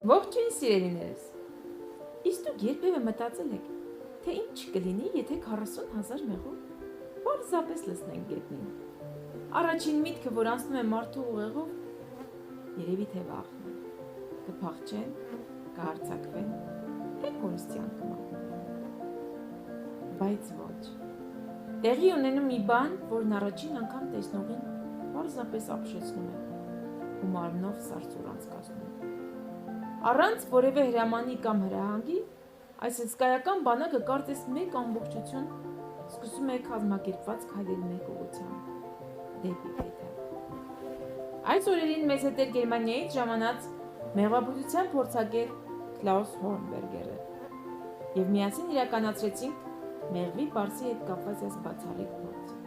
Ողջույն սիրելիներս։ Իսկ դուք երբևէ մտածել եք, թե ինչ կլինի, եթե 40,000 մեղուր պարզապես լցնենք գետնին։ Առաջին միտքը, որ անցնում է մարդու ուղեղով, երևի թե վախն է։ Կփախչեն, կհարձակվեն, թե կորստյան կմատնեն։ Բայց ոչ։ Տեղի ունենում մի բան, որն առաջին անգամ տեսնողին պարզապես ապշեցնում է ու մարմնով սարսուռ անցկացնում։ Առանց որևէ հրամանի կամ հրահանգի, այս հսկայական բանակը կարծես մեկ ամբողջություն սկսում է կազմակերպված քայլել մեկ ուղղությամբ դեպի փեթակ։ Այս օրերին մեզ հետ էր Գերմանիայից ժամանած մեղվաբուծության փորձագետ Կլաուս Հորնբերգերը և միասին իրականացրեցինք մեղվի պարսի հետ կապված այս բացառիկ փորձը։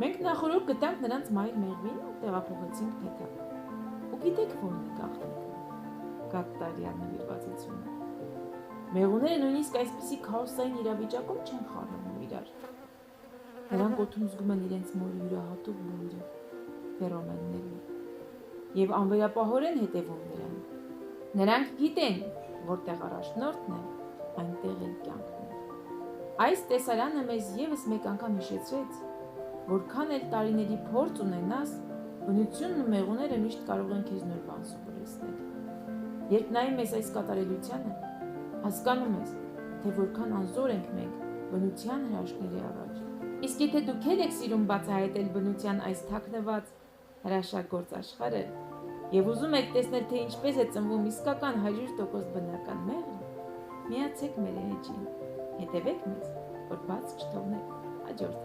Մենք նախօրոք գտանք նրանց մայր մեղվին ու տեղափոխեցինք փեթակ։ Ու գիտեք որն է գաղտնիքը։ Կատարյալ նվիրվածությունը։ Մեղուները նույնիսկ այսպիսի քաոսային իրավիճակում չեն խառնում իրար։ Նրանք օդում զգում են իրենց մորի յուրահատուկ բույրը, ֆերոմեններին, և անվերապահորեն հետևում նրան։ Նրանք գիտեն, որտեղ առաջնորդն է, այնտեղ էլ կյանքն է։ Այս տեսարանը մեզ ևս մեկ անգամ հիշեցրեց, որքան էլ տարիների փորձ ունենաս, բնությունն ու մեղուները միշտ կարող են քեզ նոր բան սովորեցնել։ Երբ նայում ես այս կատարելությանը, հասկանում ես, թե որքան անզոր ենք մենք բնության հրաշքների առաջ։ Իսկ եթե դուք եք սիրում բացահայտել բնության այս թաքնված հրաշագործ աշխարհը և ուզում եք տեսնել, թե ինչպես է ծնվում իսկական 100% բնական մեղրը, միացեք մեր էջին, հետևեք մեզ, որ բաց չթողնեք հաջորդ